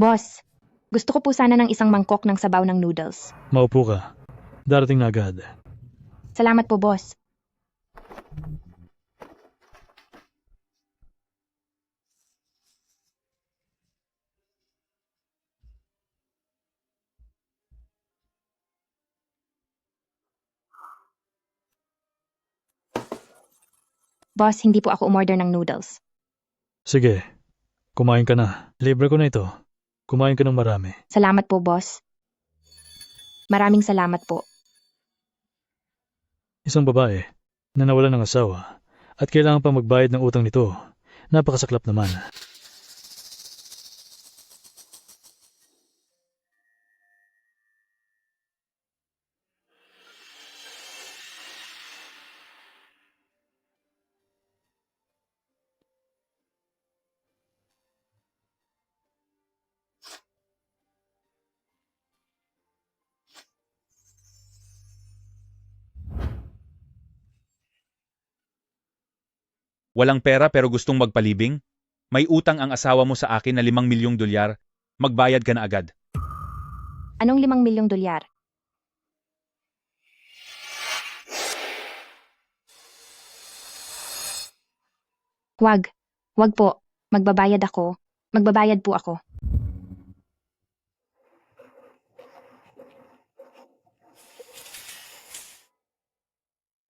Boss, gusto ko po sana ng isang mangkok ng sabaw ng noodles. Maupo ka. Darating na agad. Salamat po, boss. Boss, hindi po ako umorder ng noodles. Sige, kumain ka na. Libre ko na ito. Kumain ka ng marami. Salamat po, boss. Maraming salamat po. Isang babae na nawalan ng asawa at kailangan pa magbayad ng utang nito. Napakasaklap naman. Walang pera pero gustong magpalibing? May utang ang asawa mo sa akin na 5 milyong dolyar. Magbayad ka na agad. Anong 5 milyong dolyar? Wag. Wag po. Magbabayad ako. Magbabayad po ako.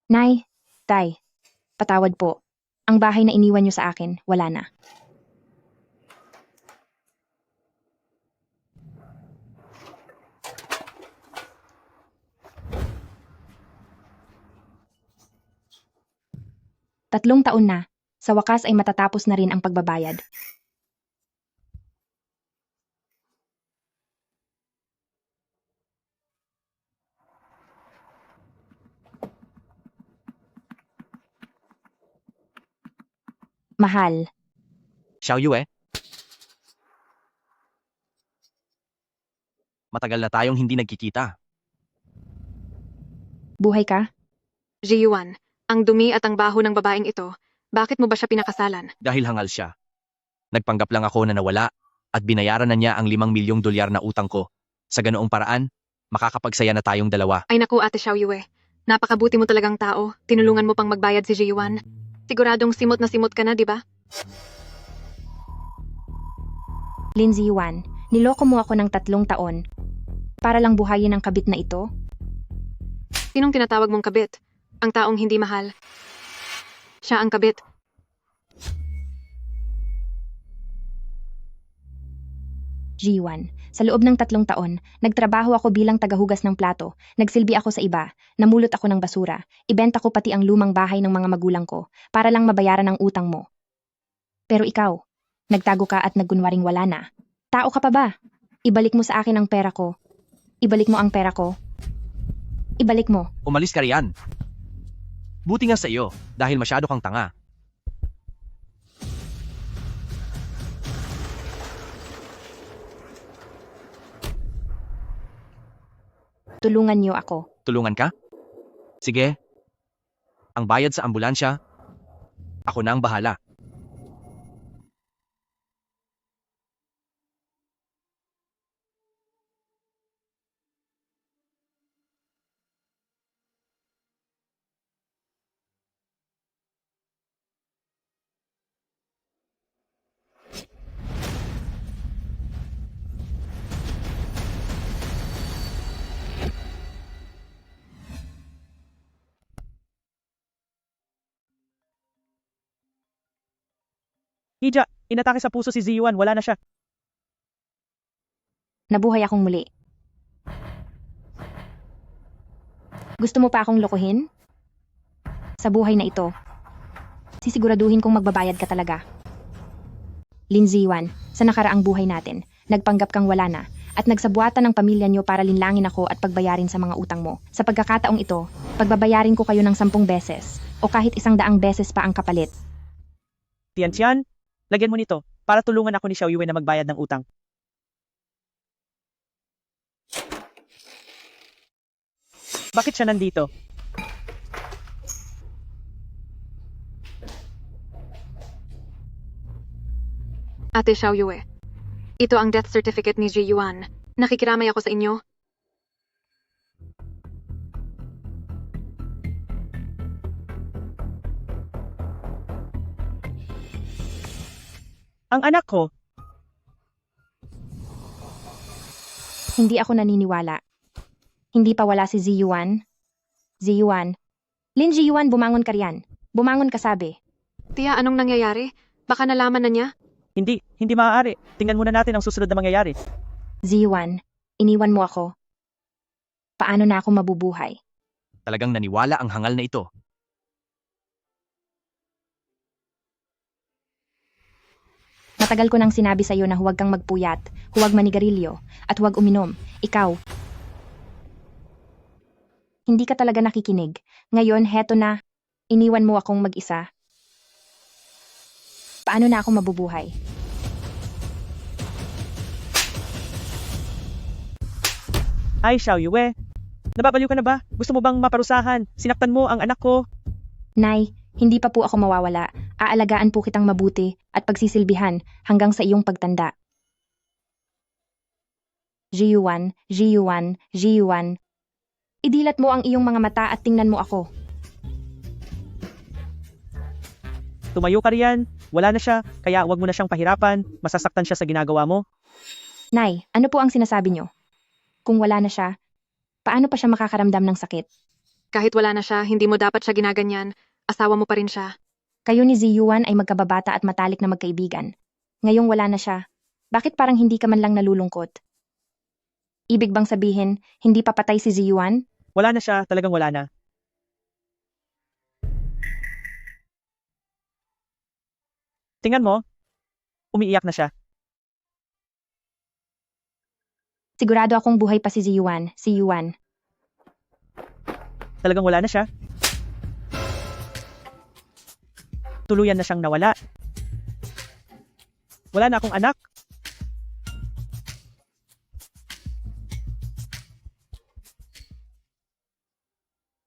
Nay, Tay, patawad po. Ang bahay na iniwan niyo sa akin, wala na. Tatlong taon na, sa wakas ay matatapos na rin ang pagbabayad. Mahal, Xiaoyue. Matagal na tayong hindi nagkikita. buhay ka? Jiyuan, ang dumi at ang baho ng babaeng ito, bakit mo ba siya pinakasalan? Dahil hangal siya. Nagpanggap lang ako na nawala at binayaran na niya ang 5 milyong dolyar na utang ko. Sa ganoong paraan, makakapagsaya na tayong dalawa. Ay naku Ate Xiaoyue, napakabuti mo talagang tao, tinulungan mo pang magbayad si Jiyuan. Siguradong simot na simot ka na, di ba? Lindsay Yuan, niloko mo ako ng 3 taon. Para lang buhayin ang kabit na ito? Sinong tinatawag mong kabit? Ang taong hindi mahal. Siya ang kabit. Jiwan, sa loob ng 3 taon, nagtrabaho ako bilang tagahugas ng plato, nagsilbi ako sa iba, namulot ako ng basura, ibenta ko pati ang lumang bahay ng mga magulang ko, para lang mabayaran ang utang mo. Pero ikaw, nagtago ka at nagkunwaring wala na. Tao ka pa ba? Ibalik mo sa akin ang pera ko. Ibalik mo ang pera ko. Ibalik mo. Umalis ka riyan. Buti nga sa iyo, dahil masyado kang tanga. Tulungan niyo ako. Tulungan ka? Sige. Ang bayad sa ambulansya, ako na ang bahala. Hija, inatake sa puso si Ziyuan, wala na siya. Nabuhay akong muli. Gusto mo pa akong lokohin? Sa buhay na ito, sisiguraduhin kong magbabayad ka talaga. Lindsay Yuan, sa nakaraang buhay natin, nagpanggap kang wala na, at nagsabuatan ng pamilya niyo para linlangin ako at pagbayarin sa mga utang mo. Sa pagkakataong ito, pagbabayarin ko kayo ng 10 beses, o kahit 100 beses pa ang kapalit. Tian, lagyan mo nito, para tulungan ako ni Xiaoyue na magbayad ng utang. Bakit siya nandito? Ate Xiaoyue, Ito ang death certificate ni Ji Yuan. Nakikiramay ako sa inyo. Ang anak ko, Hindi ako naniniwala. Hindi pa wala si Ziyuan. Ziyuan. Lin Ziyuan, bumangon ka riyan. Bumangon ka sabi. Tia, anong nangyayari? Baka nalaman na niya? hindi maaari. Tingnan muna natin ang susunod na mangyayari. Ziyuan, iniwan mo ako. Paano na ako mabubuhay? Talagang naniwala ang hangal na ito. Matagal ko nang sinabi sa'yo na huwag kang magpuyat, huwag manigarilyo, at huwag uminom. Ikaw. Hindi ka talaga nakikinig. Ngayon, heto na. Iniwan mo akong mag-isa. Paano na ako mabubuhay? Ay, Xiao Yue. Nababaliw ka na ba? Gusto mo bang maparusahan? Sinaktan mo ang anak ko. Nay, hindi pa po ako mawawala. Aalagaan po kitang mabuti at pagsisilbihan hanggang sa iyong pagtanda. Jiyuan, Jiyuan, Jiyuan. Idilat mo ang iyong mga mata at tingnan mo ako. Tumayo ka riyan. Wala na siya, kaya wag mo na siyang pahirapan. Masasaktan siya sa ginagawa mo. Nay, ano po ang sinasabi niyo? Kung wala na siya, paano pa siya makakaramdam ng sakit? Kahit wala na siya, hindi mo dapat siya ginaganyan. Asawa mo pa rin siya. Kayo ni Ziyuan ay magkababata at matalik na magkaibigan. Ngayong wala na siya, bakit parang hindi ka man lang nalulungkot? Ibig bang sabihin, hindi pa patay si Ziyuan? Wala na siya, talagang wala na. Tingnan mo, umiiyak na siya. Sigurado akong buhay pa si Ziyuan, si Yuan. Talagang wala na siya. Tuluyan na siyang nawala. Wala na akong anak.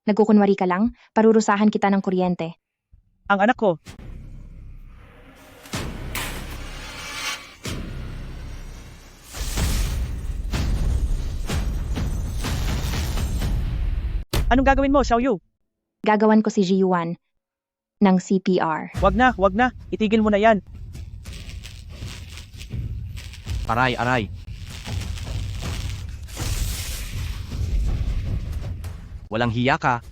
Nagkukunwari ka lang, parurusahan kita ng kuryente. Ang anak ko. Anong gagawin mo, Xiao Yu? Gagawan ko si Ziyuan ng CPR. Wag na. Itigil mo na yan. Aray. Walang hiya ka.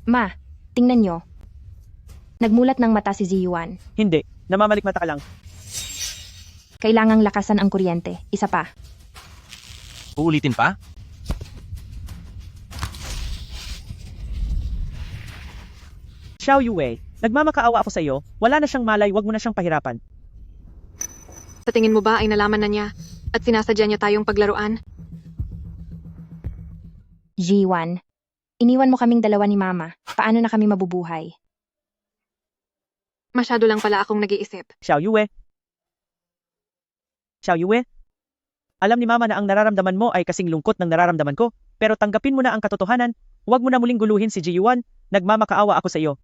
Ma, tingnan nyo. Nagmulat ng mata si Ziyuan. Hindi. Namamalikmata ka lang. Kailangang lakasan ang kuryente. Isa pa. Uulitin pa? Xiao Yue, nagmamakaawa ako sa iyo. Wala na siyang malay, wag mo na siyang pahirapan. Sa tingin mo ba ay nalaman na niya at sinasadya niya tayong paglaruan? Jiwan, iniwan mo kaming dalawa ni Mama. Paano na kami mabubuhay? Masyado lang pala akong nag-iisip. Xiao Yue, alam ni Mama na ang nararamdaman mo ay kasing lungkot ng nararamdaman ko, pero tanggapin mo na ang katotohanan. Huwag mo na muling guluhin si Ji Yuan. Nagmamakaawa ako sa iyo.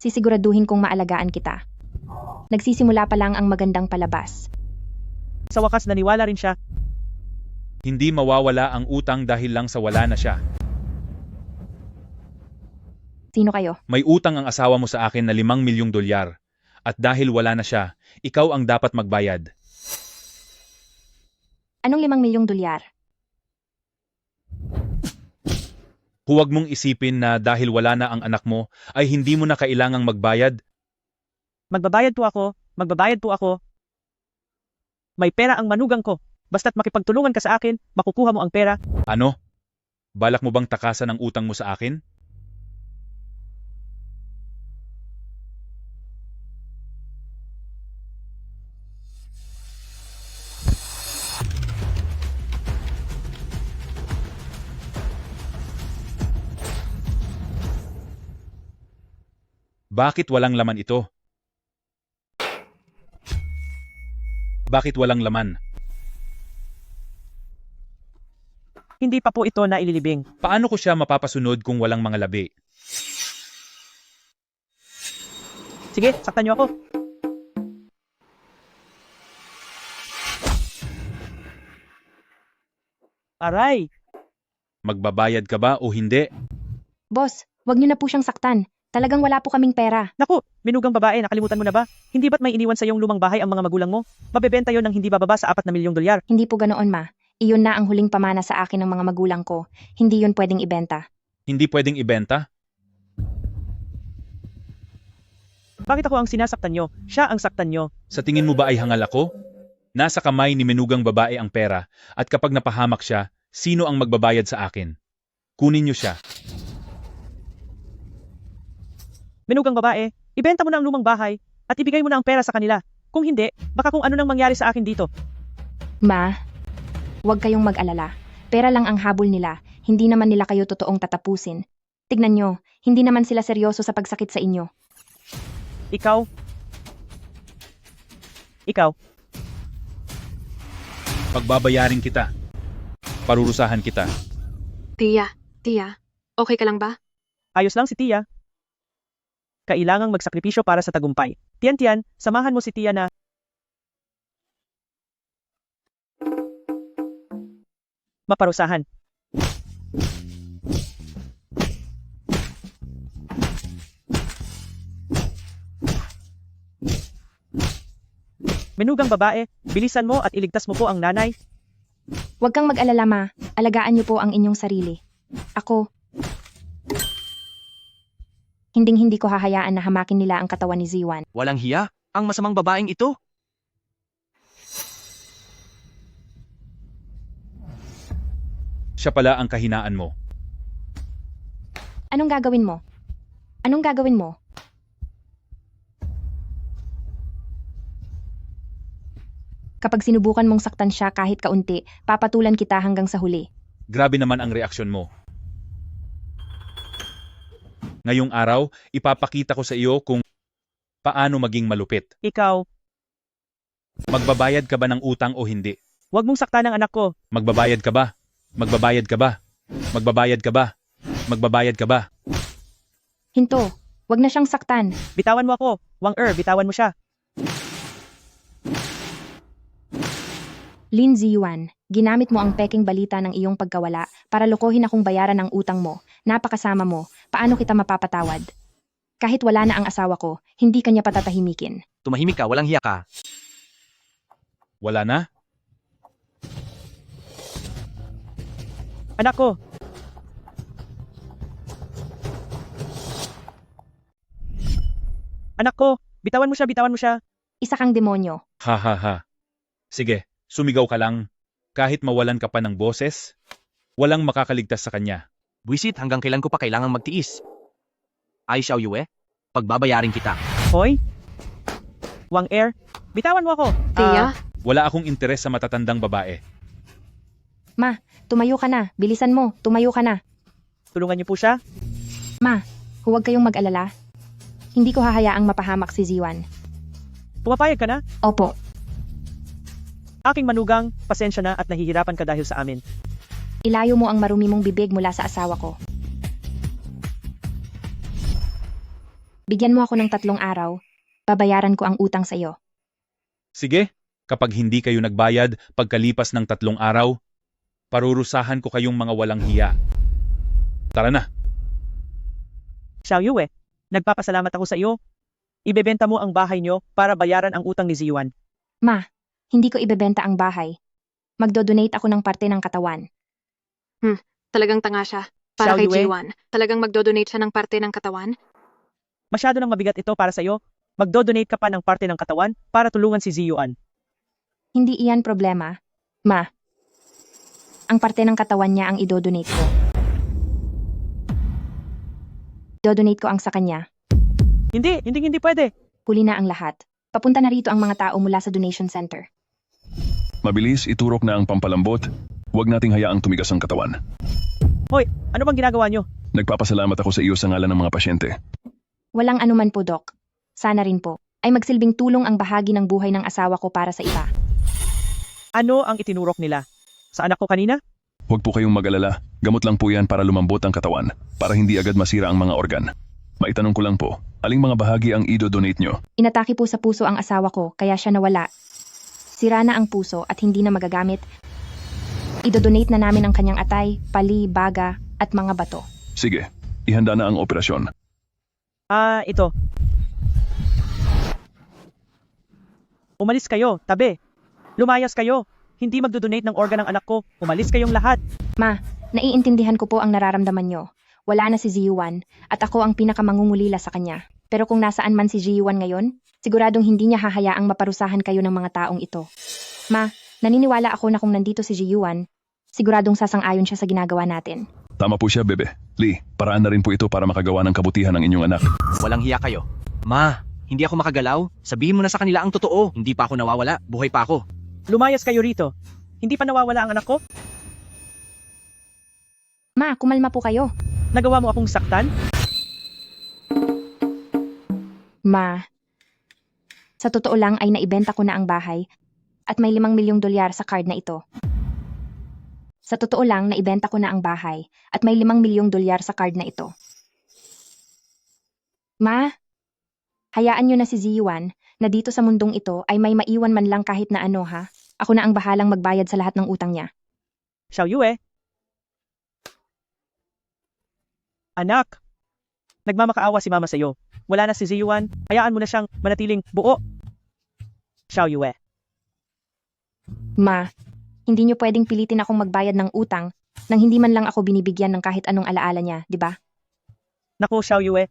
Sisiguraduhin kong maalagaan kita. Nagsisimula pa lang ang magandang palabas. Sa wakas naniwala rin siya. Hindi mawawala ang utang dahil lang sa wala na siya. Sino kayo? May utang ang asawa mo sa akin na 5 milyong dolyar. At dahil wala na siya, ikaw ang dapat magbayad. Anong 5 milyong dolyar? Huwag mong isipin na dahil wala na ang anak mo, ay hindi mo na kailangang magbayad. Magbabayad po ako. May pera ang manugang ko. Basta't makipagtulungan ka sa akin, makukuha mo ang pera. Ano? Balak mo bang takasan ang utang mo sa akin? Bakit walang laman ito? Bakit walang laman? Hindi pa po ito na ililibing. Paano ko siya mapapasunod kung walang mga labi? Sige, saktan niyo ako. Aray! Magbabayad ka ba o hindi? Boss, wag niyo na po siyang saktan. Talagang wala po kaming pera. Naku, minugang babae, nakalimutan mo na ba? Hindi ba't may iniwan sa iyong lumang bahay ang mga magulang mo? Mabebenta yon ng hindi bababa sa 4 na milyong dolyar. Hindi po ganoon, ma. Iyon na ang huling pamana sa akin ng mga magulang ko. Hindi yun pwedeng ibenta. Hindi pwedeng ibenta? Bakit ako ang sinasaktan nyo? Siya ang saktan nyo. Sa tingin mo ba ay hangal ako? Nasa kamay ni menugang babae ang pera at kapag napahamak siya, sino ang magbabayad sa akin? Kunin niyo siya. Minugang babae, ibenta mo na ang lumang bahay at ibigay mo na ang pera sa kanila. Kung hindi, baka kung ano nang mangyari sa akin dito. Ma, huwag kayong mag-alala. Pera lang ang habol nila. Hindi naman nila kayo totoong tatapusin. Tignan nyo, hindi naman sila seryoso sa pagsakit sa inyo. Ikaw? Pagbabayarin kita. Parurusahan kita. Tia, okay ka lang ba? Ayos lang si Tia. Kailangang magsakripisyo para sa tagumpay. Tiyan, samahan mo si Tia na maparusahan. Menugang babae, bilisan mo at iligtas mo po ang nanay. Huwag kang mag-alala, ma. Alagaan niyo po ang inyong sarili. Ako, hinding-hindi ko hahayaan na hamakin nila ang katawan ni Ziwan. Walang hiya? Ang masamang babaeng ito? Siya pala ang kahinaan mo. Anong gagawin mo? Anong gagawin mo? Kapag sinubukan mong saktan siya kahit kaunti, papatulan kita hanggang sa huli. Grabe naman ang reaksyon mo. Ngayong araw, ipapakita ko sa iyo kung paano maging malupit. Ikaw, Magbabayad ka ba ng utang o hindi? huwag mong saktan ang anak ko. Magbabayad ka ba? Magbabayad ka ba? Magbabayad ka ba? Magbabayad ka ba? Hinto, wag na siyang saktan. Bitawan mo ako. Bitawan mo siya. Lin Ziwan, ginamit mo ang peking balita ng iyong pagkawala para lokohin akong bayaran ang utang mo. Napakasama mo, paano kita mapapatawad? Kahit wala na ang asawa ko, hindi kanya patatahimikin. Tumahimik ka, walang hiya ka. Wala na? Anak ko. Anak ko, bitawan mo siya. Isa kang demonyo. Ha ha ha. Sige, sumigaw ka lang. Kahit mawalan ka pa ng boses, walang makakaligtas sa kanya. Buisit, hanggang kailan ko pa kailangang magtiis? Ay, Xiao Yue, pagbabayarin kita. Hoy. Wang Er, bitawan mo ako. Tia, Wala akong interes sa matatandang babae. Ma, tumayo ka na. Bilisan mo, tumayo ka na. Tulungan niyo po siya. Ma, huwag kayong mag-alala. Hindi ko hahayaang mapahamak si Ziwan. Pumapayag ka na. Opo, Aking manugang, pasensya na at nahihirapan ka dahil sa amin. ilayo mo ang marumi mong bibig mula sa asawa ko. Bigyan mo ako ng 3 araw. Babayaran ko ang utang sa iyo. Sige, kapag hindi kayo nagbayad pagkalipas ng 3 araw, parurusahan ko kayong mga walang hiya. Tara na. Xiao Yue, nagpapasalamat ako sa iyo. Ibebenta mo ang bahay niyo para bayaran ang utang ni Ziwan. Ma, hindi ko ibebenta ang bahay. Magdodonate ako ng parte ng katawan. talagang tanga siya. Para Xiao kay Yue. Jiwan. Talagang magdodonate siya ng parte ng katawan? Masyado nang mabigat ito para sa iyo. Magdodonate ka pa ng parte ng katawan para tulungan si Ziyuan. Hindi iyan problema. Ma, ang parte ng katawan niya ang idodonate ko. Idodonate ko ang sa kanya. Hindi pwede. Huli na ang lahat. Papunta na rito ang mga tao mula sa donation center. Mabilis, iturok na ang pampalambot. Huwag nating hayaang tumigas ang katawan. Hoy, ano bang ginagawa niyo? Nagpapasalamat ako sa iyo sa ngalan ng mga pasyente. Walang anuman po, Doc. Sana rin po ay magsilbing tulong ang bahagi ng buhay ng asawa ko para sa iba. Ano ang itinurok nila? Sa anak ko kanina? Huwag po kayong mag-alala. Gamot lang po yan para lumambot ang katawan, para hindi agad masira ang mga organ. Maitanong ko lang po, aling mga bahagi ang ido-donate nyo? Inatake po sa puso ang asawa ko kaya siya nawala. Sira na ang puso at hindi na magagamit. Idodonate na namin ang kanyang atay, pali, baga, at mga bato. Sige, ihanda na ang operasyon. Ito. Umalis kayo, tabi. Lumayas kayo. Hindi magdodonate ng organ ng anak ko. Umalis kayong lahat. Ma, naiintindihan ko po ang nararamdaman nyo. Wala na si Ziyuan at ako ang pinakamangungulila sa kanya. Pero kung nasaan man si Ziyuan ngayon, siguradong hindi niya hahayaang maparusahan kayo ng mga taong ito. Ma, naniniwala ako na kung nandito si Ziyuan, siguradong sasang-ayon siya sa ginagawa natin. Tama po siya, bebe. Lee, paraan na rin po ito para makagawa ng kabutihan ng inyong anak. Walang hiya kayo. Ma, hindi ako makagalaw. Sabihin mo na sa kanila ang totoo. Hindi pa ako nawawala. Buhay pa ako. Lumayas kayo rito. Hindi pa nawawala ang anak ko? Ma, kumalma po kayo. Nagawa mo akong saktan? Ma, sa totoo lang ay naibenta ko na ang bahay at may 5 milyong dolyar sa card na ito. Sa totoo lang, naibenta ko na ang bahay at may 5 milyong dolyar sa card na ito. Ma, hayaan nyo na si Ziyuan na dito sa mundong ito ay may maiwan man lang kahit na ano ha. Ako na ang bahalang magbayad sa lahat ng utang niya. Xiao Yue. Anak, nagmamakaawa si mama sa'yo. Wala na si Ziyuan, hayaan mo na siyang manatiling buo. Xiao Yue. Ma, hindi nyo pwedeng pilitin akong magbayad ng utang nang hindi man lang ako binibigyan ng kahit anong alaala niya, di ba? Naku, Xiao Yue.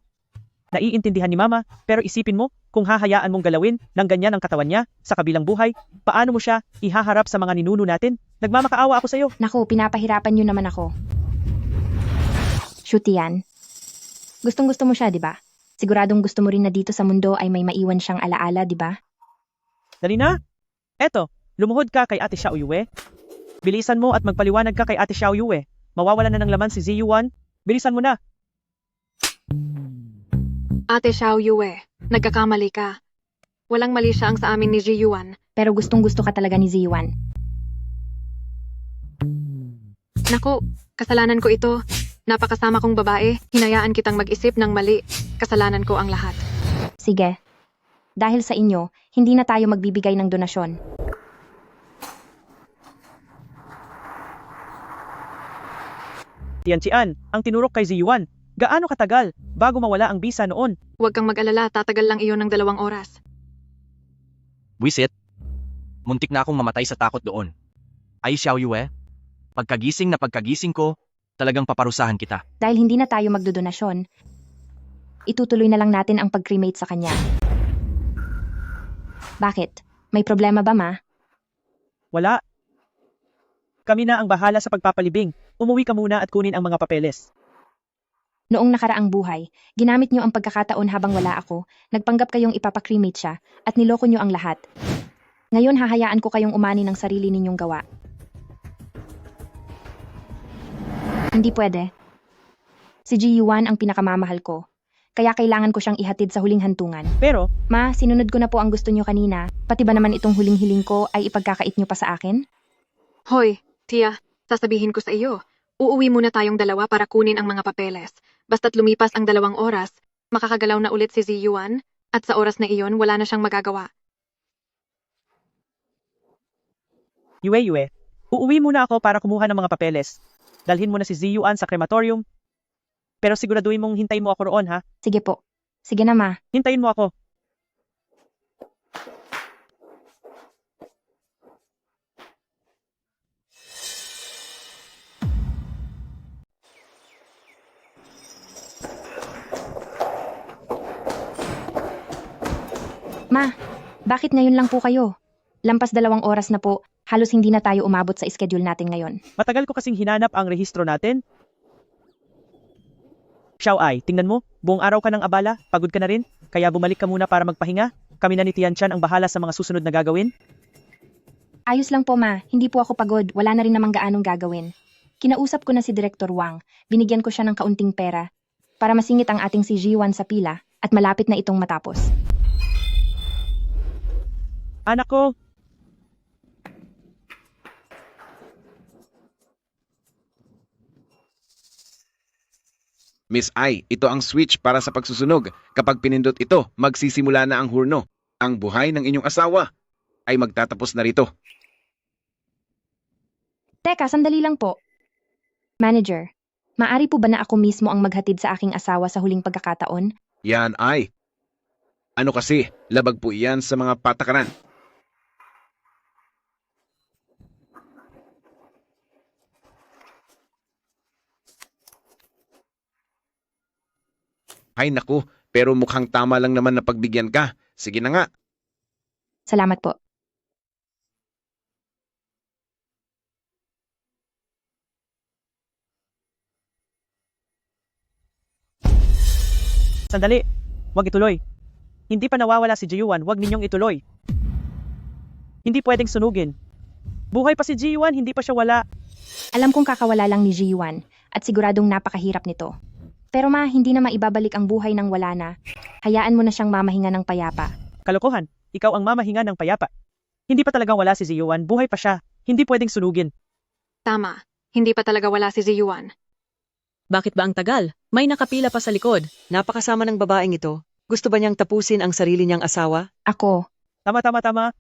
Naiintindihan ni mama, pero isipin mo, kung hahayaan mong galawin ng ganyan ang katawan niya sa kabilang buhay, paano mo siya ihaharap sa mga ninuno natin? Nagmamakaawa ako sa'yo. Naku, pinapahirapan nyo naman ako. Shoot yan. Gustong-gusto mo siya, di ba? Siguradong gusto mo rin na dito sa mundo ay may maiwan siyang alaala, di ba? Dali na. Eto, lumuhod ka kay Ate Xiao Yue. Bilisan mo at magpaliwanag ka kay Ate Xiao Yue. Mawawala na ng laman si Ziyuan. Bilisan mo na. Ate Xiao Yue, nagkakamali ka. Walang mali siya ang sa amin ni Ziyuan. Pero gustong-gusto ka talaga ni Ziyuan. Naku, kasalanan ko ito. Napakasama kong babae, hinayaan kitang mag-isip ng mali. Kasalanan ko ang lahat. Sige. Dahil sa inyo, hindi na tayo magbibigay ng donasyon. Tian, ang tinurok kay Ziyuan. Gaano katagal bago mawala ang bisa noon? Huwag kang mag-alala, tatagal lang iyon ng 2 oras. Wisit, muntik na akong mamatay sa takot doon. Ay, Xiao Yue, pagkagising ko, talagang paparusahan kita. Dahil hindi na tayo magdodonasyon, itutuloy na lang natin ang pag-cremate sa kanya. Bakit? May problema ba, Ma? Wala. Kami na ang bahala sa pagpapalibing. Umuwi ka muna at kunin ang mga papeles. Noong nakaraang buhay, ginamit niyo ang pagkakataon habang wala ako, nagpanggap kayong ipapakrimate siya, at niloko niyo ang lahat. Ngayon hahayaan ko kayong umani ng sarili ninyong gawa. Hindi pwede. Si Ziyuan ang pinakamamahal ko, kaya kailangan ko siyang ihatid sa huling hantungan. Pero, Ma, sinunod ko na po ang gusto niyo kanina, pati ba naman itong huling-hiling ko ay ipagkakait niyo pa sa akin? Hoy, Tia, sasabihin ko sa iyo. Uuwi muna tayong dalawa para kunin ang mga papeles. Basta't lumipas ang 2 oras, makakagalaw na ulit si Ziyuan, at sa oras na iyon wala na siyang magagawa. Yue, uuwi muna ako para kumuha ng mga papeles. Dalhin mo na si Ziyuan sa crematorium. Pero siguraduhin mong hintayin mo ako roon, ha? Sige po. Sige na, Ma. Hintayin mo ako. Ma, bakit ngayon lang po kayo? Lampas 2 oras na po, halos hindi na tayo umabot sa schedule natin ngayon. Matagal ko kasing hinanap ang rehistro natin. Xiao Ai, tingnan mo, buong araw ka ng abala, pagod ka na rin, kaya bumalik ka muna para magpahinga. Kami na ni Tian ang bahala sa mga susunod na gagawin. Ayos lang po, Ma. Hindi po ako pagod. Wala na rin namang gaanong gagawin. Kinausap ko na si Director Wang. Binigyan ko siya ng kaunting pera para masingit ang ating si Ziyuan sa pila at malapit na itong matapos. Anak ko, Miss Ai, ito ang switch para sa pagsusunog. Kapag pinindot ito, magsisimula na ang hurno. Ang buhay ng inyong asawa ay magtatapos na rito. Teka, sandali lang po. Manager, maari po ba na ako mismo ang maghatid sa aking asawa sa huling pagkakataon? Yan ay. Ano kasi, labag po iyan sa mga patakaran. Ay naku, pero mukhang tama lang naman na pagbigyan ka. Sige na nga. Salamat po. Sandali. Huwag ituloy. Hindi pa nawawala si Ji-Yuan, huwag ninyong ituloy. Hindi pwedeng sunugin. Buhay pa si Ji-Yuan, hindi pa siya wala. Alam kong kakawala lang ni Ji-Yuan at siguradong napakahirap nito. Pero ma, hindi na maibabalik ang buhay ng wala na. Hayaan mo na siyang mamahinga ng payapa. Kalokohan, ikaw ang mamahinga ng payapa. Hindi pa talagang wala si Ji-Yuan, buhay pa siya. Hindi pwedeng sunugin. Tama, hindi pa talaga wala si Ziyuan. Bakit ba ang tagal? May nakapila pa sa likod. Napakasama ng babaeng ito. Gusto ba niyang tapusin ang sarili niyang asawa? Ako, Tama.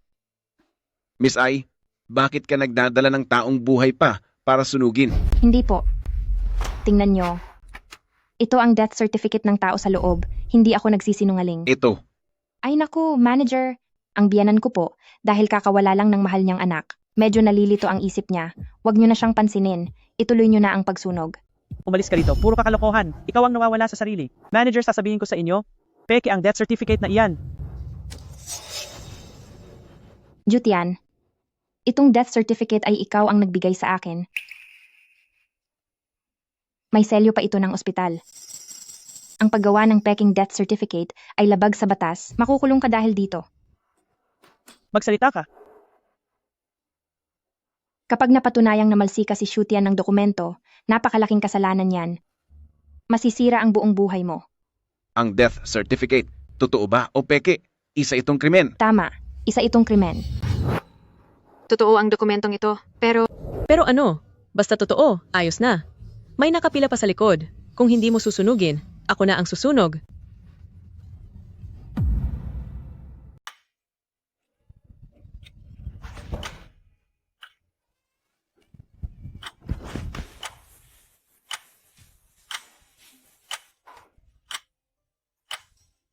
Miss Ai, bakit ka nagdadala ng taong buhay pa para sunugin? hindi po. Tingnan nyo. Ito ang death certificate ng tao sa loob. Hindi ako nagsisinungaling. Ito, Ay naku, manager. Ang biyanan ko po, dahil kakawala lang ng mahal niyang anak. Medyo nalilito ang isip niya. Huwag niyo na siyang pansinin. Ituloy niyo na ang pagsunog. Umalis ka rito, puro kakalokohan. Ikaw ang nawawala sa sarili. Manager, sasabihin ko sa inyo, peke ang death certificate na iyan. Jutian, itong death certificate ay ikaw ang nagbigay sa akin. May selyo pa ito ng ospital. Ang paggawa ng peking death certificate ay labag sa batas. Makukulong ka dahil dito. Magsalita ka. Kapag napatunayang namalsika si Shutian ng dokumento, napakalaking kasalanan yan. Masisira ang buong buhay mo. ang death certificate. Totoo ba o peke? Isa itong krimen. Tama, isa itong krimen. Totoo ang dokumentong ito, pero Pero ano? Basta totoo, ayos na. May nakapila pa sa likod. Kung hindi mo susunugin, ako na ang susunog.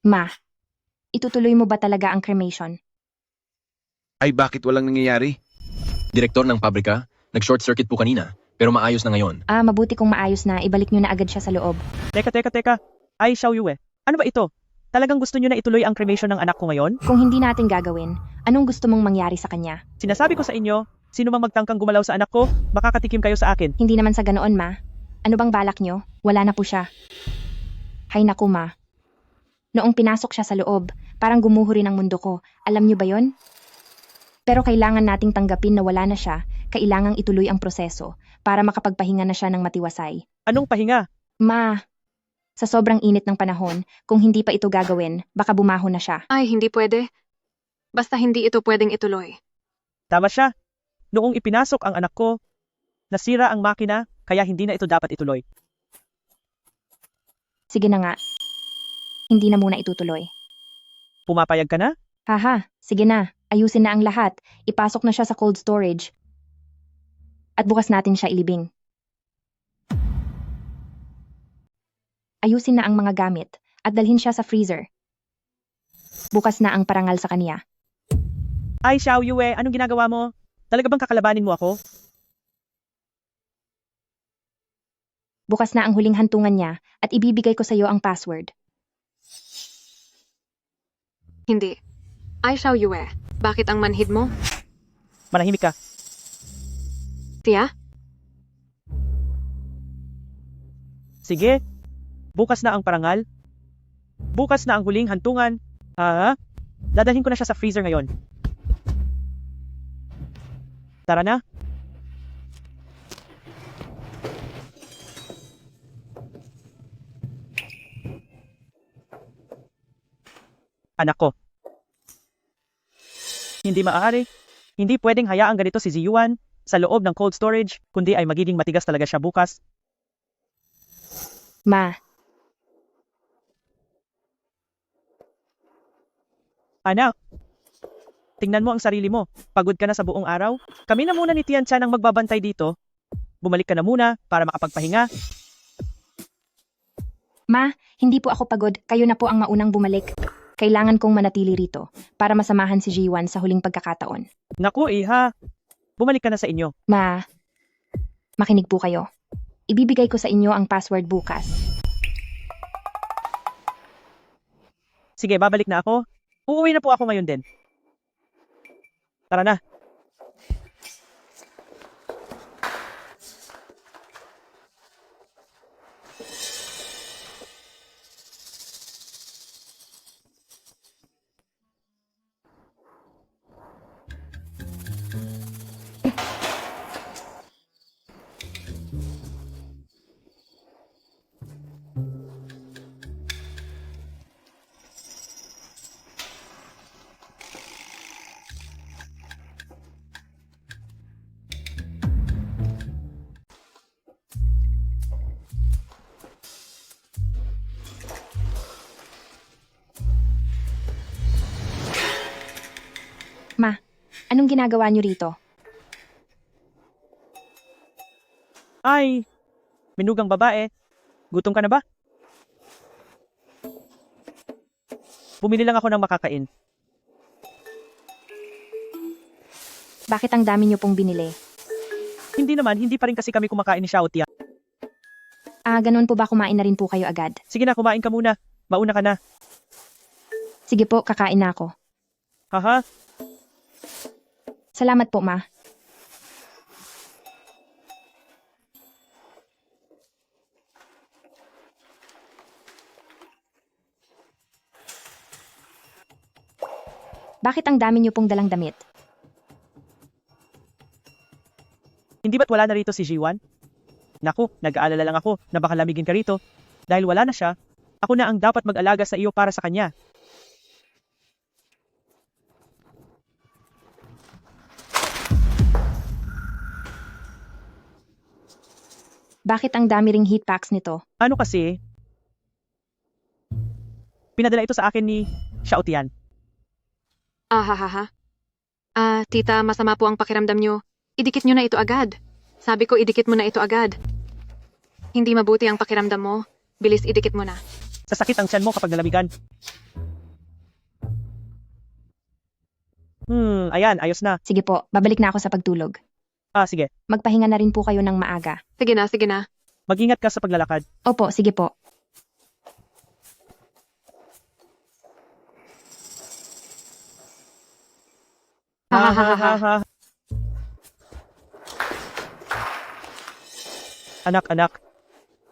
Ma, itutuloy mo ba talaga ang cremation? Ay bakit walang nangyayari? Direktor ng pabrika, nag-short circuit po kanina, pero maayos na ngayon. Mabuti kung maayos na, ibalik nyo na agad siya sa loob. Teka. Ay, Xiaoyue. Ano ba ito? Talagang gusto niyo na ituloy ang cremation ng anak ko ngayon? Kung hindi natin gagawin, anong gusto mong mangyari sa kanya? Sinasabi ko sa inyo, sino mang magtangkang gumalaw sa anak ko, makakatikim kayo sa akin. Hindi naman sa ganoon, ma. Ano bang balak nyo? Wala na po siya. Hay naku, ma. Noong pinasok siya sa loob, parang gumuho rin ang mundo ko. Alam nyo ba yon? Pero kailangan nating tanggapin na wala na siya, kailangang ituloy ang proseso para makapagpahinga na siya ng matiwasay. Anong pahinga? Ma, sa sobrang init ng panahon, kung hindi pa ito gagawin, baka bumaho na siya. ay hindi pwede. Basta hindi ito pwedeng ituloy. Tama siya. Noong ipinasok ang anak ko, nasira ang makina, kaya hindi na ito dapat ituloy. Sige na nga. Hindi na muna itutuloy. Pumapayag ka na? Haha, sige na. Ayusin na ang lahat. Ipasok na siya sa cold storage. At bukas natin siya ilibing. Ayusin na ang mga gamit at dalhin siya sa freezer. Bukas na ang parangal sa kanya. Ay, Xiaoyue, anong ginagawa mo? Talaga bang kakalabanin mo ako? Bukas na ang huling hantungan niya at ibibigay ko sa iyo ang password. Hindi. Ay Xiaoyue, bakit ang manhid mo? Manahimik ka. Tia? Sige. Bukas na ang parangal. Bukas na ang huling hantungan. Dadalhin ko na siya sa freezer ngayon. Tara na. Anak ko. Hindi maaari. Hindi pwedeng hayaang ganito si Ziyuan sa loob ng cold storage, kundi ay magiging matigas talaga siya bukas. Ma, Anak, Tingnan mo ang sarili mo. Pagod ka na sa buong araw. Kami na muna ni Tian Chan ang magbabantay dito. Bumalik ka na muna para makapagpahinga. Ma, hindi po ako pagod. Kayo na po ang maunang bumalik. Kailangan kong manatili rito para masamahan si Jiwan sa huling pagkakataon. Naku, iha. Bumalik ka na sa inyo. Ma, makinig po kayo. Ibibigay ko sa inyo ang password bukas. Sige, babalik na ako. Uuwi na po ako ngayon din. Tara na. Ma, anong ginagawa niyo rito? Ay, minugang babae. Gutom ka na ba? Bumili lang ako ng makakain. Bakit ang dami niyo pong binili? Hindi naman, hindi pa rin kasi kami kumakain ni Xiao Tia. Ganun po ba kumain na rin po kayo agad? Sige na, kumain ka muna. Mauna ka na. Sige po, kakain na ako. Haha, Salamat po, Ma. Bakit ang dami niyo pong dalang damit? hindi ba't wala na rito si Jiwan? Naku, nag-aalala lang ako na baka lamigin ka rito. Dahil wala na siya, ako na ang dapat mag-alaga sa iyo para sa kanya. Bakit ang dami ring heat packs nito? Ano kasi? Pinadala ito sa akin ni Xiao Tian. Ahahaha. Tita, masama po ang pakiramdam nyo. Idikit nyo na ito agad. Sabi ko, idikit mo na ito agad. Hindi mabuti ang pakiramdam mo. Bilis, idikit mo na. Sasakit ang tiyan mo kapag nalamigan. Ayan, ayos na. Sige po, babalik na ako sa pagtulog. Sige. Magpahinga na rin po kayo ng maaga. Sige na, sige na. Mag-ingat ka sa paglalakad. Opo, sige po. Hahaha. Anak.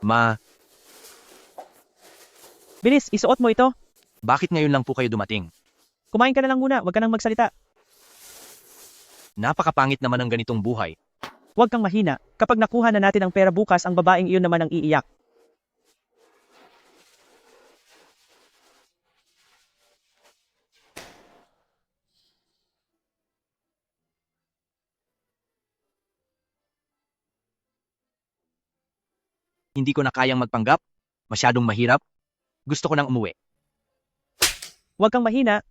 Ma, Bilis, isuot mo ito. bakit ngayon lang po kayo dumating? Kumain ka na lang muna, wag ka nang magsalita. Napakapangit naman ang ganitong buhay. Huwag kang mahina. Kapag nakuha na natin ang pera bukas, ang babaeng iyon naman ang iiyak. Hindi ko na kayang magpanggap. Masyadong mahirap. Gusto ko nang umuwi. Huwag kang mahina.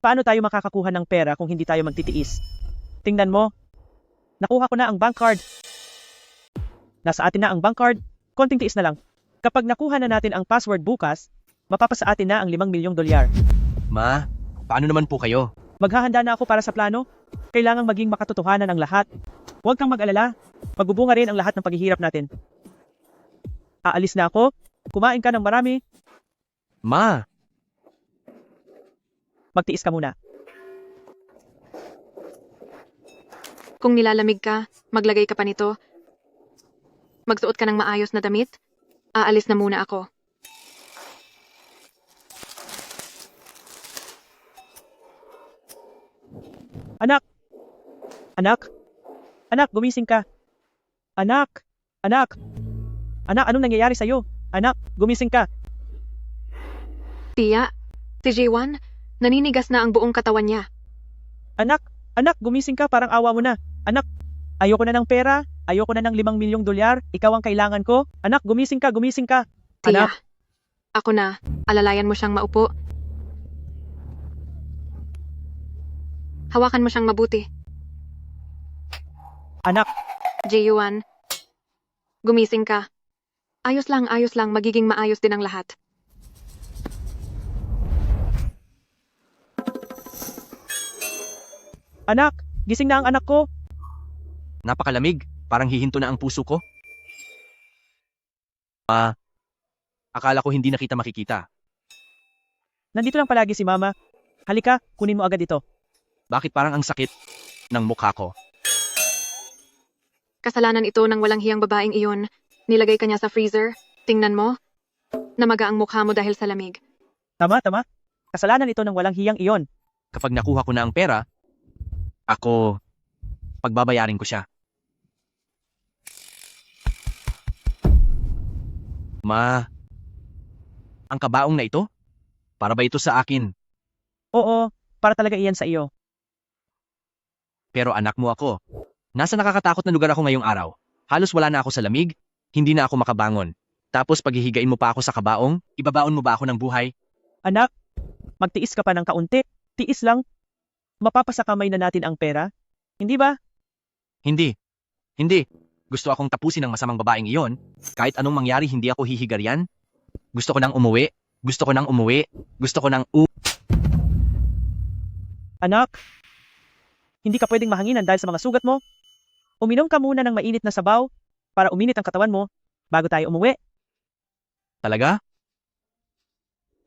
Paano tayo makakakuha ng pera kung hindi tayo magtitiis? Tingnan mo. Nakuha ko na ang bank card. Nasa atin na ang bank card. Konting tiis na lang. Kapag nakuha na natin ang password bukas, mapapasa atin na ang 5 milyong dolyar. Ma, paano naman po kayo? Maghahanda na ako para sa plano. Kailangang maging makatotohanan ang lahat. Huwag kang mag-alala. Magbubunga rin ang lahat ng paghihirap natin. Aalis na ako. Kumain ka ng marami. Ma, Magtiis ka muna. Kung nilalamig ka, maglagay ka pa nito. Magsuot ka ng maayos na damit. Aalis na muna ako. Anak! Anak, gumising ka. Anak! Anak, anong nangyayari sa'yo? Anak, gumising ka. Tia, si Jiwan, naninigas na ang buong katawan niya. Anak, gumising ka, parang awa mo na. Anak, ayoko na ng pera, ayoko na ng 5 milyong dolyar, ikaw ang kailangan ko. Anak, gumising ka. Tia, Anak, ako na. Alalayan mo siyang maupo. Hawakan mo siyang mabuti. Anak, Ji-Yuan, gumising ka. Ayos lang, magiging maayos din ang lahat. anak, gising na ang anak ko. Napakalamig, parang hihinto na ang puso ko. Akala ko hindi na kita makikita. Nandito lang palagi si Mama. Halika, kunin mo agad ito. Bakit parang ang sakit ng mukha ko? Kasalanan ito ng walang hiyang babaeng iyon. Nilagay ka niya sa freezer. Tingnan mo. Namaga ang mukha mo dahil sa lamig. Tama. Kasalanan ito ng walang hiyang iyon. Kapag nakuha ko na ang pera, ako, pagbabayarin ko siya. Ang kabaong na ito? Para ba ito sa akin? Oo, para talaga iyan sa iyo. Pero anak mo ako. Nasa nakakatakot na lugar ako ngayong araw. Halos wala na ako sa lamig, hindi na ako makabangon. Tapos paghihigain mo pa ako sa kabaong, ibabaon mo ba ako ng buhay? Anak, magtiis ka pa ng kaunti. Tiis lang. Mapapasakamay na natin ang pera. Hindi ba? Hindi. Gusto akong tapusin ang masamang babaeng iyon. Kahit anong mangyari, hindi ako hihigaryan. Gusto ko nang umuwi. Anak, hindi ka pwedeng mahanginan dahil sa mga sugat mo. Uminom ka muna ng mainit na sabaw para uminit ang katawan mo bago tayo umuwi. Talaga?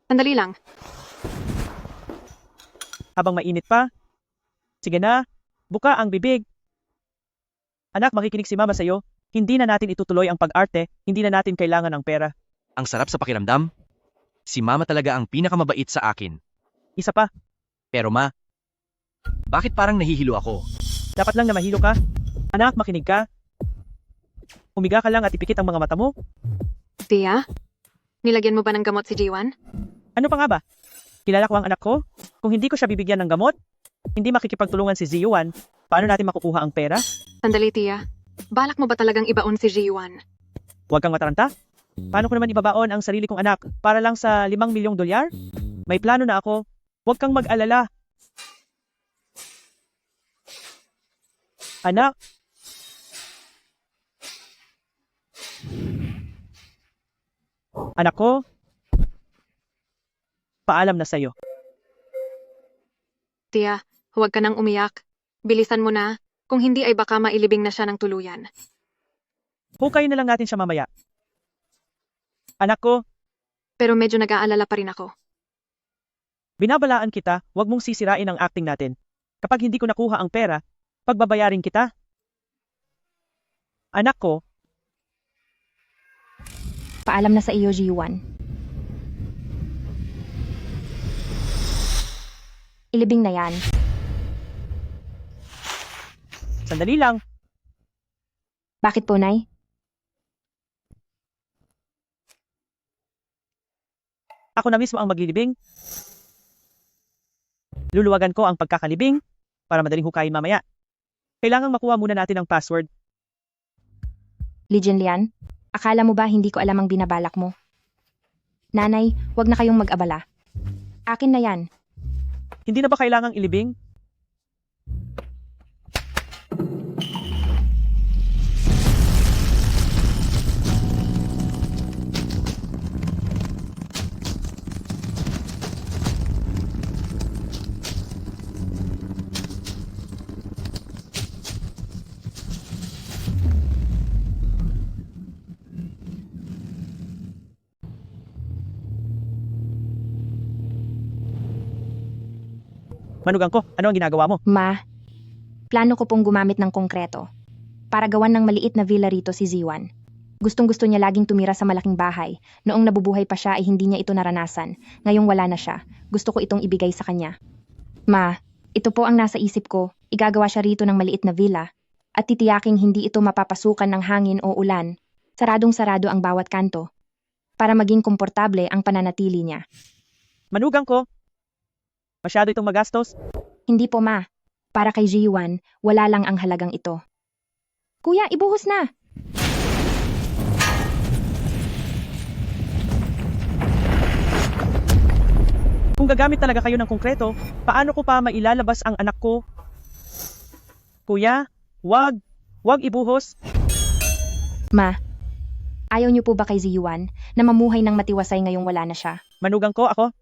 Sandali lang. Habang mainit pa. Sige na, buka ang bibig. Anak, makikinig si Mama sa'yo. Hindi na natin itutuloy ang pag-arte, hindi na natin kailangan ng pera. Ang sarap sa pakiramdam. Si Mama talaga ang pinakamabait sa akin. Isa pa, Pero Ma, bakit parang nahihilo ako? dapat lang na mahilo ka. Anak, makinig ka. Humiga ka lang at ipikit ang mga mata mo. Tia, nilagyan mo ba ng gamot si Ji-Yuan? Ano pa nga ba? Kilala ko ang anak ko? Kung hindi ko siya bibigyan ng gamot, hindi makikipagtulungan si Ji-Yuan, paano natin makukuha ang pera? Sandali, Tia. Balak mo ba talagang ibaon si Ji-Yuan? Huwag kang mataranta. Paano ko naman ibabaon ang sarili kong anak para lang sa 5 milyong dolyar? May plano na ako. Huwag kang mag-alala. Anak, anak ko, paalam na sa'yo. Tia, huwag ka nang umiyak. Bilisan mo na. Kung hindi ay baka mailibing na siya ng tuluyan. Hukayin na lang natin siya mamaya. Anak ko, Pero medyo nag-aalala pa rin ako. binabalaan kita, huwag mong sisirain ang acting natin. Kapag hindi ko nakuha ang pera, pagbabayarin kita. Anak ko, Paalam na sa iyo, Ji-Yuan. Ilibing na yan. sandali lang. Bakit po, Nay? Ako na mismo ang maglilibing. Luluwagan ko ang pagkakalibing para madaling hukayin mamaya. Kailangang makuha muna natin ang password. Li Jinlian, akala mo ba hindi ko alam ang binabalak mo? Nanay, wag na kayong mag-abala. Akin na yan. Hindi na ba kailangang ilibing? Manugang ko, ano ang ginagawa mo? Ma, plano ko pong gumamit ng konkreto para gawan ng maliit na villa rito si Ji-Yuan. Gustong-gusto niya laging tumira sa malaking bahay. Noong nabubuhay pa siya ay hindi niya ito naranasan. Ngayong wala na siya, gusto ko itong ibigay sa kanya. Ma, ito po ang nasa isip ko. Igagawa siya rito ng maliit na villa at titiyaking hindi ito mapapasukan ng hangin o ulan. Saradong-sarado ang bawat kanto para maging komportable ang pananatili niya. Manugang ko, masyado itong magastos. Hindi po, Ma. Para kay Ji-Yuan, wala lang ang halagang ito. Kuya, ibuhos na! Kung gagamit talaga kayo ng konkreto, paano ko pa mailalabas ang anak ko? Kuya, wag ibuhos. Ma, ayaw niyo po ba kay Ziyuan na mamuhay ng matiwasay ngayong wala na siya? Manugang ko ako.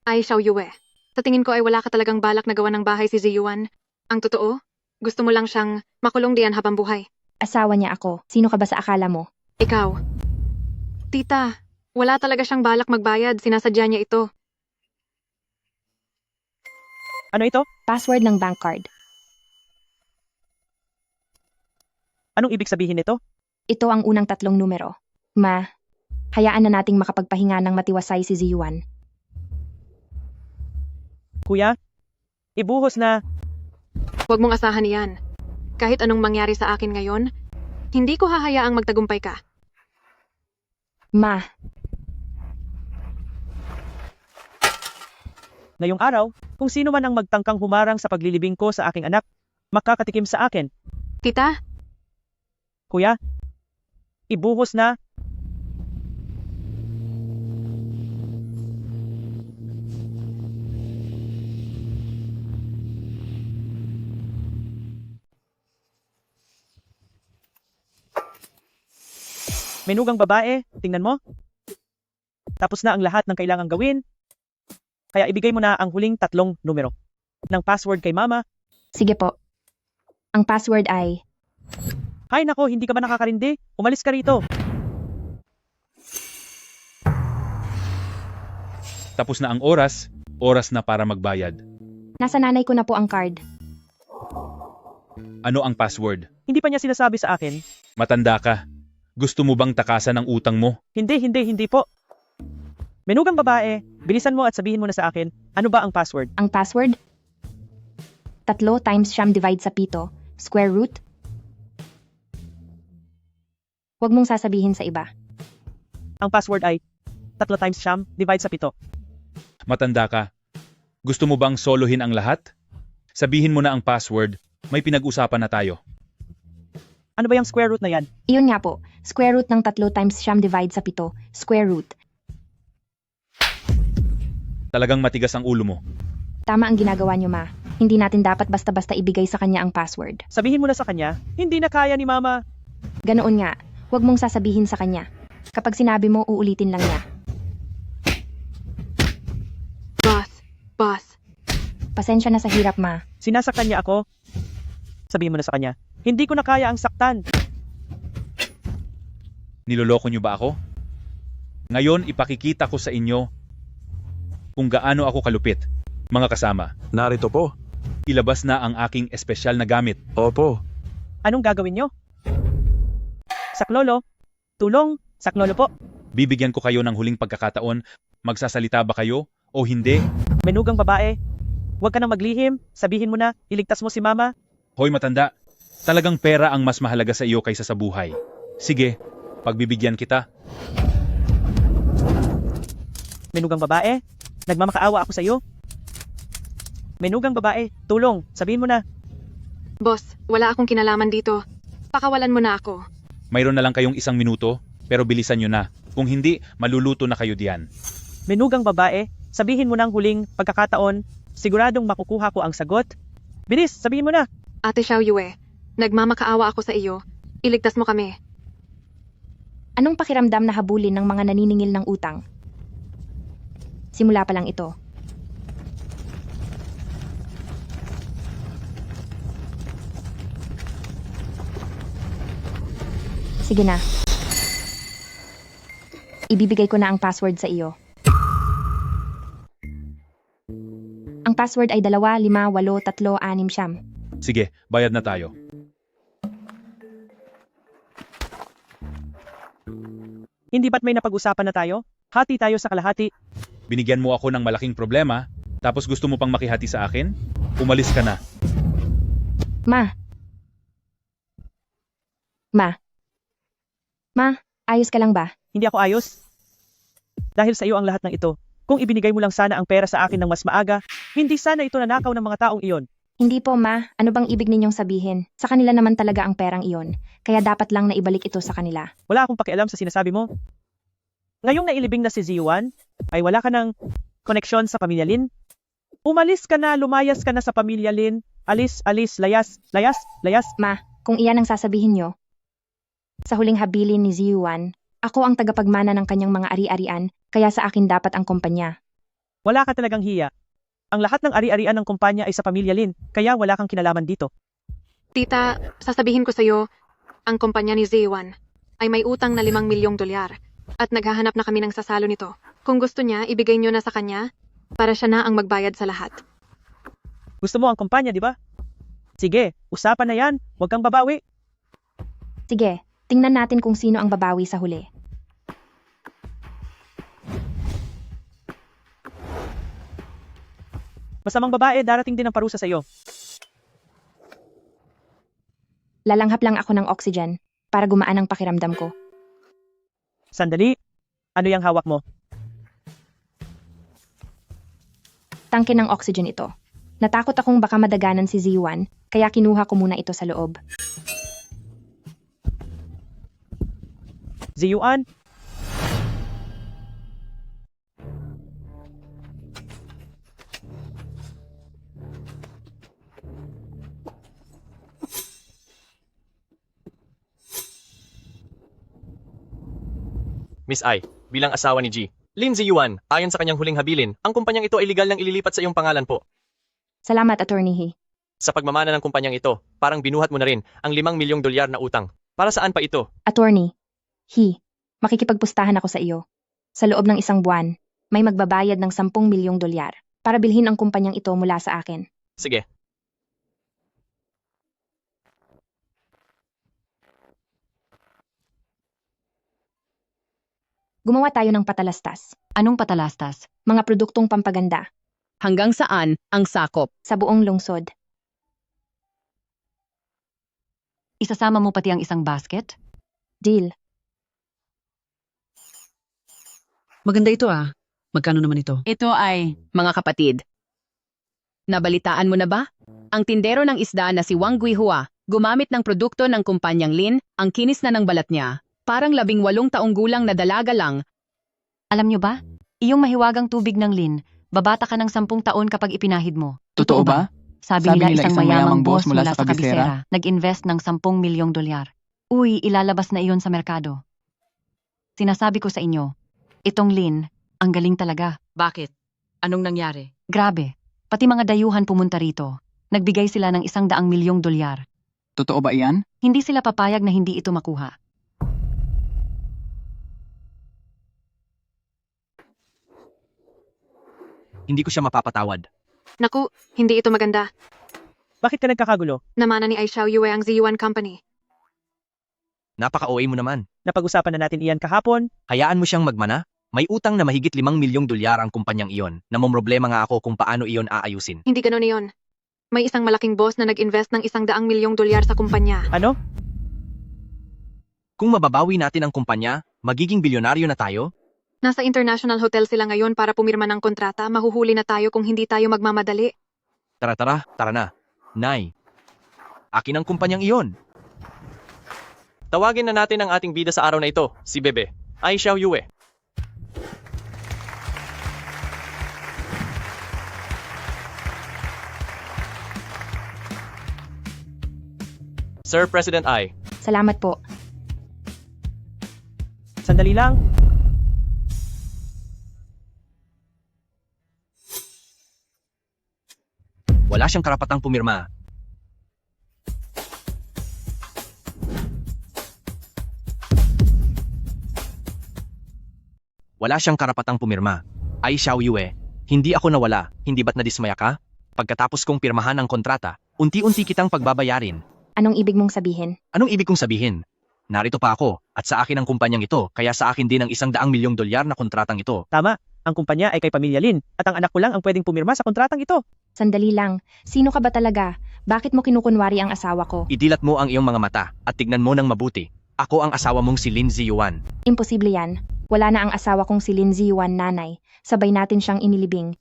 Ay, Xiao Yue. Sa tingin ko ay wala ka talagang balak na gawa ng bahay si Ziyuan. Ang totoo, gusto mo lang siyang makulong diyan habang buhay. Asawa niya ako. Sino ka ba sa akala mo? Ikaw. Tita, wala talaga siyang balak magbayad. Sinasadya niya ito. Ano ito? Password ng bank card. Anong ibig sabihin nito? Ito ang unang 3 numero. Ma, hayaan na nating makapagpahinga ng matiwasay si Ziyuan. Kuya, ibuhos na. Huwag mong asahan iyan. Kahit anong mangyari sa akin ngayon, hindi ko hahayaang magtagumpay ka. Ma, Ngayong araw, kung sino man ang magtangkang humarang sa paglilibing ko sa aking anak, makakatikim sa akin. Tita, Kuya, ibuhos na. Menugang babae, tingnan mo. Tapos na ang lahat ng kailangang gawin. Kaya ibigay mo na ang huling 3 numero ng password kay mama. sige po. Ang password ay Hay nako, hindi ka ba nakakarindi? Umalis ka rito. Tapos na ang oras na para magbayad. nasa nanay ko na po ang card. Ano ang password? Hindi pa niya sinasabi sa akin. Matanda ka. Gusto mo bang takasan ang utang mo? Hindi po. Menugang babae, bilisan mo at sabihin mo na sa akin, ano ba ang password? Ang password? 3 times siyam divide sa 7, square root. Huwag mong sasabihin sa iba. Ang password ay 3 times siyam divide sa 7. Matanda ka. Gusto mo bang solohin ang lahat? Sabihin mo na ang password, may pinag-usapan na tayo. Ano ba yung square root na yan? Iyon nga po, square root ng 3 times siyam divide sa 7, square root. Talagang matigas ang ulo mo. Tama ang ginagawa niyo, ma. Hindi natin dapat basta-basta ibigay sa kanya ang password. Sabihin mo na sa kanya, hindi na kaya ni mama. Ganoon nga, huwag mong sasabihin sa kanya. Kapag sinabi mo, uulitin lang niya. boss. Pasensya na sa hirap, ma. Sinasaktan niya ako. Sabihin mo na sa kanya, hindi ko na kaya ang saktan. Niloloko niyo ba ako? Ngayon ipakikita ko sa inyo kung gaano ako kalupit. Mga kasama, Narito po. ilabas na ang aking espesyal na gamit. Opo. Anong gagawin nyo? Saklolo, tulong, saklolo po. Bibigyan ko kayo ng huling pagkakataon. Magsasalita ba kayo o hindi? Menugang babae, huwag ka nang maglihim, sabihin mo na, iligtas mo si mama. Hoy matanda, talagang pera ang mas mahalaga sa iyo kaysa sa buhay. Sige, pagbibigyan kita. Menugang babae, nagmamakaawa ako sa iyo. Menugang babae, tulong, sabihin mo na. Boss, wala akong kinalaman dito. Pakawalan mo na ako. Mayroon na lang kayong 1 minuto, pero bilisan nyo na. Kung hindi, maluluto na kayo diyan. Menugang babae, sabihin mo ng huling pagkakataon, siguradong makukuha ko ang sagot. Bilis, sabihin mo na. Ate Xiao Yue, nagmamakaawa ako sa iyo. Iligtas mo kami. Anong pakiramdam na habulin ng mga naniningil ng utang? Simula pa lang ito. Sige na. Ibibigay ko na ang password sa iyo. Ang password ay 2, 5, 8, 3, 6, siyam. Sige, bayad na tayo. Hindi ba't may napag-usapan na tayo? Hati tayo sa kalahati. Binigyan mo ako ng malaking problema, tapos gusto mo pang makihati sa akin? Umalis ka na. Ma. Ma, ayos ka lang ba? Hindi ako ayos. Dahil sa iyo ang lahat ng ito. Kung ibinigay mo lang sana ang pera sa akin ng mas maaga, hindi sana ito nanakaw ng mga taong iyon. Hindi po, ma. Ano bang ibig ninyong sabihin? Sa kanila naman talaga ang perang iyon. Kaya dapat lang na ibalik ito sa kanila. Wala akong pakialam sa sinasabi mo. Ngayong nailibing na si Ziyuan, ay wala ka ng koneksyon sa pamilya Lin? Umalis ka na, lumayas ka na sa pamilya Lin. Alis, alis, layas, layas, layas. Ma, kung iyan ang sasabihin nyo. Sa huling habilin ni Ziyuan, ako ang tagapagmana ng kanyang mga ari-arian, kaya sa akin dapat ang kumpanya. Wala ka talagang hiya. Ang lahat ng ari-arian ng kumpanya ay sa pamilya Lin, kaya wala kang kinalaman dito. Tita, sasabihin ko sa'yo, ang kumpanya ni Ziyuan ay may utang na 5 milyong dolyar at naghahanap na kami ng sasalo nito. Kung gusto niya, ibigay niyo na sa kanya para siya na ang magbayad sa lahat. Gusto mo ang kumpanya, di ba? Sige, usapan na yan. Huwag kang babawi. Sige, tingnan natin kung sino ang babawi sa huli. Masamang babae, darating din ang parusa sa iyo. Lalanghap lang ako ng oxygen para gumaan ang pakiramdam ko. Sandali. Ano yung hawak mo? Tangke ng oxygen ito. Natakot akong baka madaganan si Ziyuan, kaya kinuha ko muna ito sa loob. Ziyuan? Miss Ai, bilang asawa ni G. Lin Ziyuan, ayon sa kanyang huling habilin, ang kumpanyang ito ay legal nang ililipat sa iyong pangalan po. Salamat, Attorney He. Sa pagmamana ng kumpanyang ito, parang binuhat mo na rin ang 5 milyong dolyar na utang. Para saan pa ito? Attorney He, makikipagpustahan ako sa iyo. Sa loob ng 1 buwan, may magbabayad ng 10 milyong dolyar para bilhin ang kumpanyang ito mula sa akin. Sige. Gumawa tayo ng patalastas. Anong patalastas? Mga produktong pampaganda Hanggang saan ang sakop? sa buong lungsod. Isasama mo pati ang isang basket? Deal. Maganda ito ah. Magkano naman ito? Ito ay, mga kapatid. Nabalitaan mo na ba? Ang tindero ng isda na si Wang Guihua, gumamit ng produkto ng kumpanyang Lin, ang kinis na ng balat niya. Parang 18 taong gulang na dalaga lang. Alam nyo ba? Iyong mahiwagang tubig ng Lin, babata ka ng 10 taon kapag ipinahid mo. Totoo ba? Sabi nila isang mayamang boss mula sa kabisera, nag-invest ng 10 milyong dolyar. Uy, ilalabas na iyon sa merkado. Sinasabi ko sa inyo, itong Lin, ang galing talaga. Bakit? Anong nangyari? Grabe, pati mga dayuhan pumunta rito. Nagbigay sila ng 100 milyong dolyar. Totoo ba iyan? Hindi sila papayag na hindi ito makuha. Hindi ko siya mapapatawad. Naku, hindi ito maganda. Bakit ka nagkakagulo? Namana ni Ai Xiaoyue ang Ziyuan Company. Napaka-OA mo naman. Napag-usapan na natin iyan kahapon. Hayaan mo siyang magmana? May utang na mahigit 5 milyong dolyar ang kumpanyang iyon. Namomroblema nga ako kung paano iyon aayusin. Hindi ganoon iyon. May isang malaking boss na nag-invest ng 100 milyong dolyar sa kumpanya. Ano? Kung mababawi natin ang kumpanya, magiging bilyonaryo na tayo? Nasa international hotel sila ngayon para pumirma ng kontrata. Mahuhuli na tayo kung hindi tayo magmamadali. Tara na. Nay, akin ang kumpanyang iyon. Tawagin na natin ang ating bida sa araw na ito, si Bebe, Ai Xiaoyue. Sir President Ai, Salamat po. Sandali lang. wala siyang karapatang pumirma. Wala siyang karapatang pumirma. Ai Xiaoyue, hindi ako nawala, hindi ba't nadismaya ka? Pagkatapos kong pirmahan ang kontrata, unti-unti kitang pagbabayarin. Anong ibig mong sabihin? Anong ibig kong sabihin? Narito pa ako, at sa akin ang kumpanyang ito, kaya sa akin din ang 100 milyong dolyar na kontratang ito. Tama, ang kumpanya ay kay Pamilya Lin, at ang anak ko lang ang pwedeng pumirma sa kontratang ito. Sandali lang. Sino ka ba talaga? Bakit mo kinukunwari ang asawa ko? Idilat mo ang iyong mga mata, at tignan mo ng mabuti. Ako ang asawa mong si Lin Ziyuan. Imposible yan. Wala na ang asawa kong si Lin Ziyuan, nanay. Sabay natin siyang inilibing.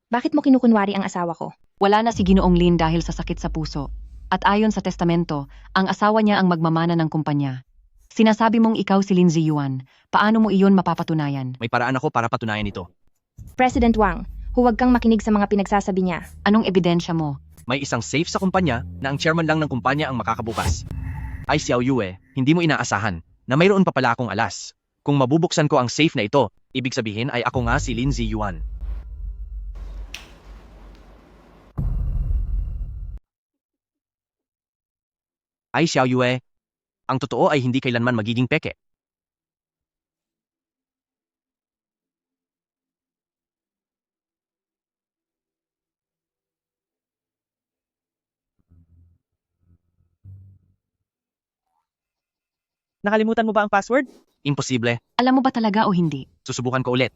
Bakit mo kinukunwari ang asawa ko? Wala na si Ginoong Lin dahil sa sakit sa puso. At ayon sa testamento, ang asawa niya ang magmamana ng kumpanya. Sinasabi mong ikaw si Lin Ziyuan. Paano mo iyon mapapatunayan? May paraan ako para patunayan ito. President Wang, huwag kang makinig sa mga pinagsasabi niya. Anong ebidensya mo? May isang safe sa kumpanya na ang chairman lang ng kumpanya ang makakabukas. Ay Xiao Yue, hindi mo inaasahan na mayroon pa pala akong alas. Kung mabubuksan ko ang safe na ito, ibig sabihin ay ako nga si Lin Ziyuan. Ay Xiao Yue, ang totoo ay hindi kailanman magiging peke. Nakalimutan mo ba ang password? Imposible. Alam mo ba talaga o hindi? Susubukan ko ulit.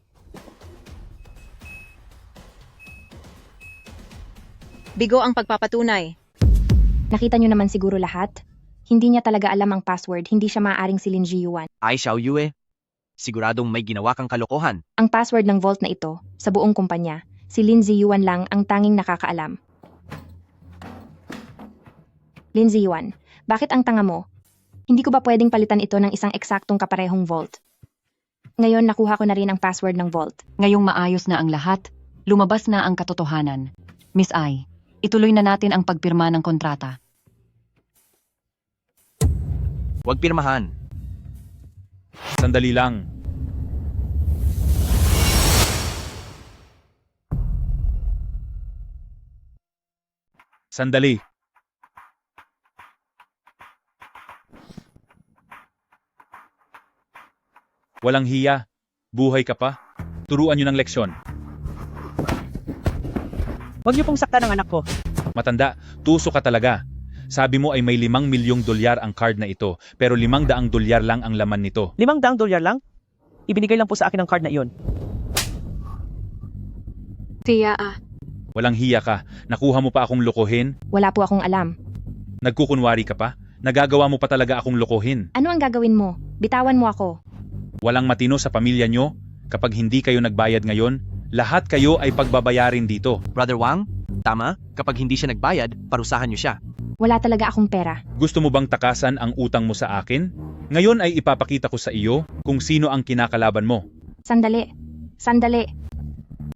Bigo ang pagpapatunay. Nakita niyo naman siguro lahat? Hindi niya talaga alam ang password, hindi siya maaaring si Lin Jiyuan. Ay Xiao Yue, siguradong may ginawa kang kalokohan. Ang password ng vault na ito, sa buong kumpanya, si Lin Ziyuan lang ang tanging nakakaalam. Lin Ziyuan, bakit ang tanga mo? Hindi ko ba pwedeng palitan ito ng isang eksaktong kaparehong vault? Ngayon nakuha ko na rin ang password ng vault. Ngayong maayos na ang lahat, lumabas na ang katotohanan. Miss Ai, ituloy na natin ang pagpirma ng kontrata. Huwag pirmahan. Sandali lang. Sandali. Walang hiya. Buhay ka pa. Turuan niyo ng leksyon. Huwag niyo pong saktan ang anak ko. Matanda, tuso ka talaga. Sabi mo ay may 5 milyong dolyar ang card na ito, pero 500 dolyar lang ang laman nito. $500 lang? Ibinigay lang po sa akin ang card na iyon. Tia, Walang hiya ka. Nakuha mo pa akong lokohin? Wala po akong alam. Nagkukunwari ka pa? Nagagawa mo pa talaga akong lokohin? Ano ang gagawin mo? Bitawan mo ako. Walang matino sa pamilya nyo? Kapag hindi kayo nagbayad ngayon, lahat kayo ay pagbabayarin dito. Brother Wang, tama, kapag hindi siya nagbayad, parusahan niyo siya. Wala talaga akong pera. Gusto mo bang takasan ang utang mo sa akin? Ngayon ay ipapakita ko sa iyo kung sino ang kinakalaban mo. Sandali. Sandali.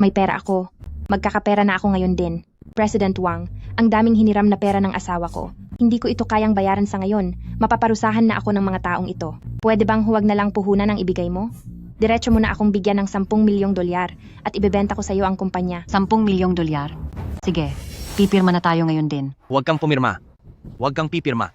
May pera ako. Magkakapera na ako ngayon din. President Wang, ang daming hiniram na pera ng asawa ko. Hindi ko ito kayang bayaran sa ngayon. Mapaparusahan na ako ng mga taong ito. Pwede bang huwag na lang puhunan ang ibigay mo? Diretso mo na akong bigyan ng 10 milyong dolyar at ibebenta ko sa iyo ang kumpanya. 10 milyong dolyar? Sige, pipirma na tayo ngayon din. Huwag kang pumirma. Huwag kang pipirma.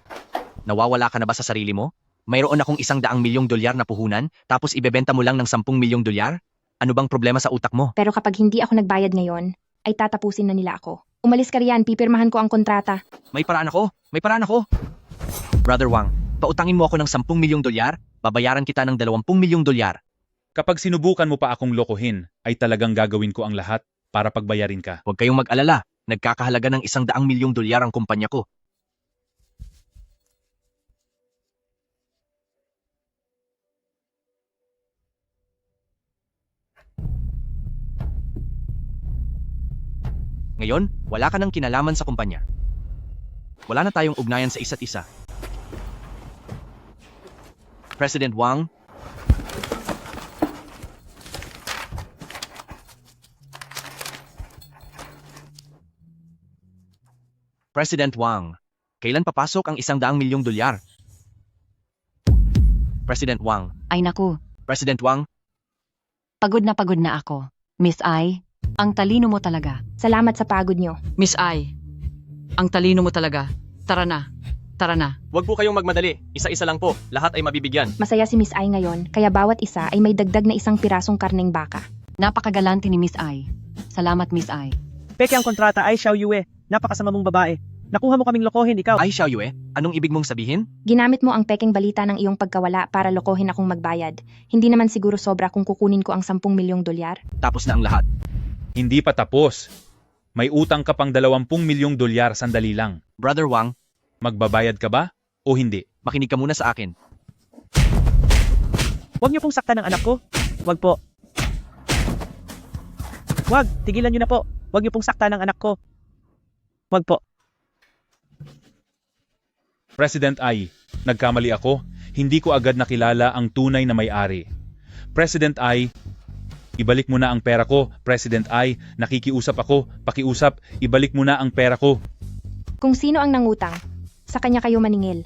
Nawawala ka na ba sa sarili mo? Mayroon akong 100 milyong dolyar na puhunan, tapos ibebenta mo lang ng 10 milyong dolyar? Ano bang problema sa utak mo? Pero kapag hindi ako nagbayad ngayon, ay tatapusin na nila ako. Umalis ka riyan, pipirmahan ko ang kontrata. May paraan ako! May paraan ako! Brother Wang, pautangin mo ako ng 10 milyong dolyar, babayaran kita ng 20 milyong dolyar. Kapag sinubukan mo pa akong lokohin, ay talagang gagawin ko ang lahat para pagbayarin ka. Huwag kayong mag-alala, nagkakahalaga ng 100 milyong dolyar ang kumpanya ko. Ngayon, wala ka ng kinalaman sa kumpanya. Wala na tayong ugnayan sa isa't isa. President Wang, President Wang, kailan papasok ang 100 milyong dolyar? President Wang, Ay naku, President Wang, pagod na ako. Miss Ai, ang talino mo talaga. Salamat sa pagod nyo. Miss Ai, ang talino mo talaga. Tara na. Tara na. Huwag po kayong magmadali. Isa-isa lang po. Lahat ay mabibigyan. Masaya si Miss Ai ngayon, kaya bawat isa ay may dagdag na 1 pirasong karneng baka. Napakagalante ni Miss Ai. Salamat Miss Ai. Peke ang kontrata ay Xiao Yue. Napakasama mong babae. Nakuha mo kaming lokohin, ikaw. Ay Xiao Yue, anong ibig mong sabihin? Ginamit mo ang pekeng balita ng iyong pagkawala para lokohin akong magbayad. Hindi naman siguro sobra kung kukunin ko ang 10 milyong dolyar. Tapos na ang lahat. Hindi pa tapos. May utang ka pang 20 milyong dolyar, sandali lang. Brother Wang, Magbabayad ka ba o hindi? makinig ka muna sa akin. Huwag niyo pong saktan ng anak ko. Huwag po. Huwag, tigilan niyo na po. Huwag niyo pong saktan ng anak ko. Huwag po. President Ai, nagkamali ako. Hindi ko agad nakilala ang tunay na may-ari. President Ai, Ibalik mo na ang pera ko, President Ai. Nakikiusap ako, pakiusap, ibalik mo na ang pera ko. Kung sino ang nangutang, sa kanya kayo maningil.